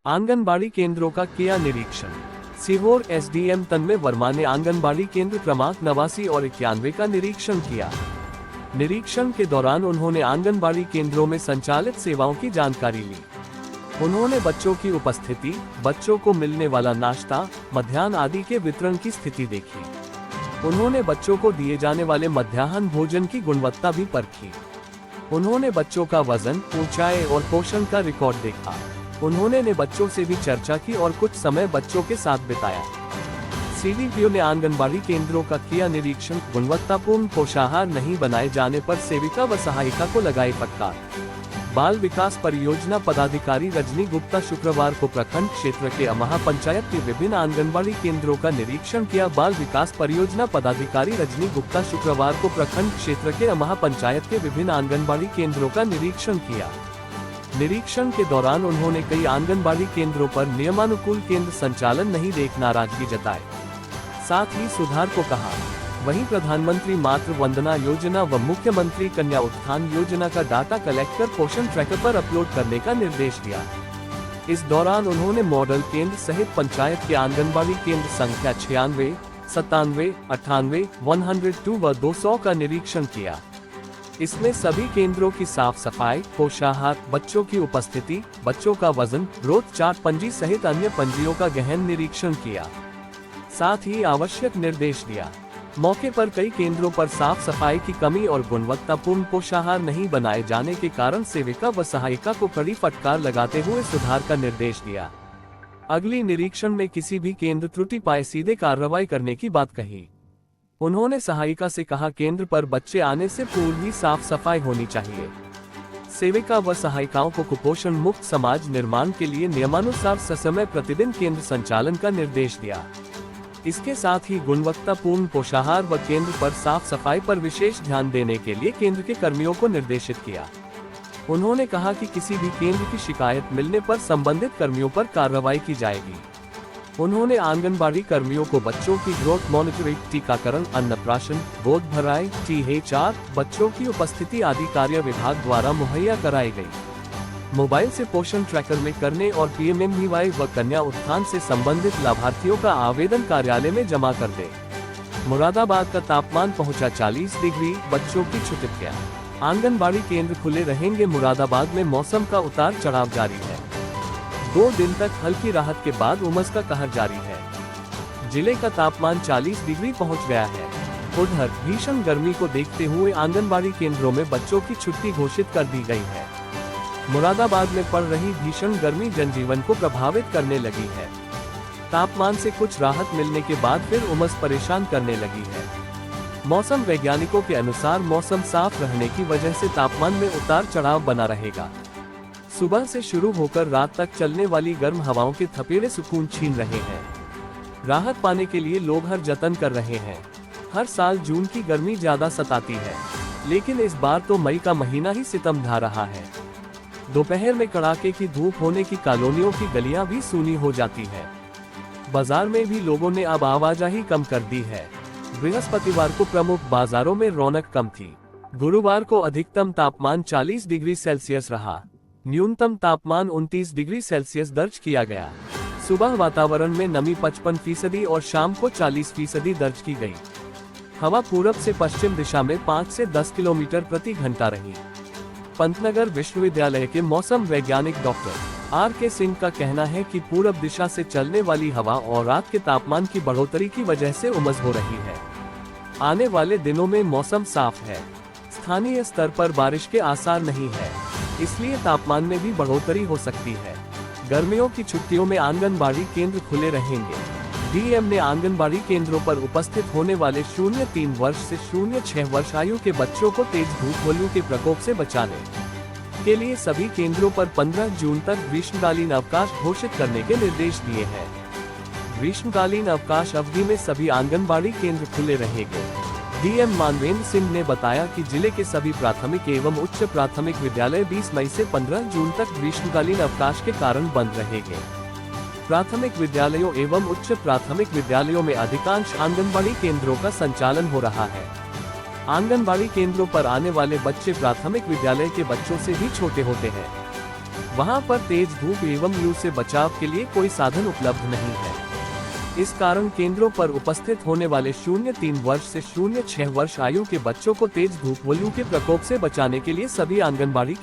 आंगनबाड़ी केंद्रों का किया निरीक्षण। सीहोर एसडीएम तन्मय वर्मा ने आंगनबाड़ी केंद्र क्रमांक 89 और 91 का निरीक्षण किया। निरीक्षण के दौरान उन्होंने आंगनबाड़ी केंद्रों में संचालित सेवाओं की जानकारी ली। उन्होंने बच्चों की उपस्थिति, बच्चों को मिलने वाला नाश्ता, मध्याह्न आदि के वितरण की स्थिति देखी। उन्होंने बच्चों को दिए जाने वाले मध्याह्न भोजन की गुणवत्ता भी परखी। उन्होंने बच्चों का वजन, ऊंचाई और पोषण का रिकॉर्ड देखा। उन्होंने बच्चों से भी चर्चा की और कुछ समय बच्चों के साथ बिताया। सीडीपीओ ने आंगनबाड़ी केंद्रों का किया निरीक्षण। गुणवत्तापूर्ण पोषाहार नहीं बनाए जाने पर सेविका व सहायिका को लगाई फटकार। बाल विकास परियोजना पदाधिकारी रजनी गुप्ता शुक्रवार को प्रखंड क्षेत्र के अमहा पंचायत के विभिन्न आंगनबाड़ी केंद्रों का निरीक्षण किया। बाल विकास परियोजना पदाधिकारी रजनी गुप्ता शुक्रवार को प्रखंड क्षेत्र के अमहा पंचायत के विभिन्न आंगनबाड़ी केंद्रों का निरीक्षण किया। निरीक्षण के दौरान उन्होंने कई आंगनबाड़ी केंद्रों पर नियमानुकूल केंद्र संचालन नहीं देख नाराजगी जताई, साथ ही सुधार को कहा। वहीं प्रधानमंत्री मातृ वंदना योजना व मुख्यमंत्री कन्या उत्थान योजना का डाटा कलेक्ट कर पोषण ट्रैकर पर अपलोड करने का निर्देश दिया। इस दौरान उन्होंने मॉडल केंद्र सहित पंचायत के आंगनबाड़ी केंद्र संख्या 96, 97, 98, 102 व 200 का निरीक्षण किया। इसमें सभी केंद्रों की साफ सफाई, पोषाहार, बच्चों की उपस्थिति, बच्चों का वजन, ग्रोथ चार्ट पंजी सहित अन्य पंजियों का गहन निरीक्षण किया, साथ ही आवश्यक निर्देश दिया। मौके पर कई केंद्रों पर साफ सफाई की कमी और गुणवत्तापूर्ण पोषाहार नहीं बनाए जाने के कारण सेविका व सहायिका को कड़ी फटकार लगाते हुए सुधार का निर्देश दिया। अगली निरीक्षण में किसी भी केंद्र त्रुटि पाए सीधे कार्रवाई करने की बात कही। उन्होंने सहायिका से कहा, केंद्र पर बच्चे आने से पूर्व ही साफ सफाई होनी चाहिए। सेविका व सहायिकाओं को कुपोषण मुक्त समाज निर्माण के लिए नियमानुसार ससमय प्रतिदिन केंद्र संचालन का निर्देश दिया। इसके साथ ही गुणवत्तापूर्ण पोषाहार व केंद्र पर साफ सफाई पर विशेष ध्यान देने के लिए केंद्र के कर्मियों को निर्देशित किया। उन्होंने कहा कि किसी भी केंद्र की शिकायत मिलने पर संबंधित कर्मियों पर कार्रवाई की जाएगी। उन्होंने आंगनबाड़ी कर्मियों को बच्चों की ग्रोथ मॉनिटरिंग, टीकाकरण, अन्नप्राशन, गोद भराई, THR, बच्चों की उपस्थिति आदि कार्य विभाग द्वारा मुहैया कराई गई। मोबाइल से पोषण ट्रैकर में करने और PMMVY व कन्या उत्थान से संबंधित लाभार्थियों का आवेदन कार्यालय में जमा कर दे। मुरादाबाद का तापमान पहुंचा 40 डिग्री, बच्चों की छुट्टियां। आंगनबाड़ी केंद्र खुले रहेंगे। मुरादाबाद में मौसम का उतार चढ़ाव जारी है। 2 दिन तक हल्की राहत के बाद उमस का कहर जारी है। जिले का तापमान 40 डिग्री पहुंच गया है। उधर भीषण गर्मी को देखते हुए आंगनबाड़ी केंद्रों में बच्चों की छुट्टी घोषित कर दी गई है। मुरादाबाद में पड़ रही भीषण गर्मी जनजीवन को प्रभावित करने लगी है। तापमान से कुछ राहत मिलने के बाद फिर उमस परेशान करने लगी है। मौसम वैज्ञानिकों के अनुसार मौसम साफ रहने की वजह से तापमान में उतार चढ़ाव बना रहेगा। सुबह से शुरू होकर रात तक चलने वाली गर्म हवाओं के थपेड़े सुकून छीन रहे हैं। राहत पाने के लिए लोग हर जतन कर रहे हैं। हर साल जून की गर्मी ज्यादा सताती है, लेकिन इस बार तो मई का महीना ही सितम ढा रहा है। दोपहर में कड़ाके की धूप होने की कॉलोनियों की गलियां भी सूनी हो जाती है। बाजार में भी लोगों ने अब आवाजाही कम कर दी है। बृहस्पतिवार को प्रमुख बाजारों में रौनक कम थी। गुरुवार को अधिकतम तापमान 40 डिग्री सेल्सियस रहा। न्यूनतम तापमान 29 डिग्री सेल्सियस दर्ज किया गया। सुबह वातावरण में नमी 55% और शाम को 40% दर्ज की गई। हवा पूरब से पश्चिम दिशा में 5 से 10 किलोमीटर प्रति घंटा रही। पंतनगर विश्वविद्यालय के मौसम वैज्ञानिक डॉक्टर R.K. सिंह का कहना है कि पूरब दिशा से चलने वाली हवा और रात के तापमान की बढ़ोतरी की वजह से उमस हो रही है। आने वाले दिनों में मौसम साफ है। स्थानीय स्तर पर बारिश के आसार नहीं है, इसलिए तापमान में भी बढ़ोतरी हो सकती है। गर्मियों की छुट्टियों में आंगनबाड़ी केंद्र खुले रहेंगे। DM ने आंगनबाड़ी केंद्रों पर उपस्थित होने वाले 0-3 वर्ष से 0-6 वर्ष आयु के बच्चों को तेज धूप होली के प्रकोप से बचाने के लिए सभी केंद्रों पर 15 जून तक ग्रीष्मकालीन अवकाश घोषित करने के निर्देश दिए हैं। ग्रीष्मकालीन अवकाश अवधि में सभी आंगनबाड़ी केंद्र खुले रहेंगे। DM मानवेंद्र सिंह ने बताया कि जिले के सभी प्राथमिक एवं उच्च प्राथमिक विद्यालय 20 मई से 15 जून तक ग्रीष्मकालीन अवकाश के कारण बंद रहेंगे। प्राथमिक विद्यालयों एवं उच्च प्राथमिक विद्यालयों में अधिकांश आंगनबाड़ी केंद्रों का संचालन हो रहा है। आंगनबाड़ी केंद्रों पर आने वाले बच्चे प्राथमिक विद्यालय के बच्चों से भी छोटे होते हैं। वहां पर तेज धूप एवं लू से बचाव के लिए कोई साधन उपलब्ध नहीं है। इस कारण केंद्रों पर उपस्थित होने वाले 0-3 वर्ष से 0-6 वर्ष आयु के बच्चों को तेज धूप व लू के प्रकोप से बचाने के लिए सभी आंगनबाड़ी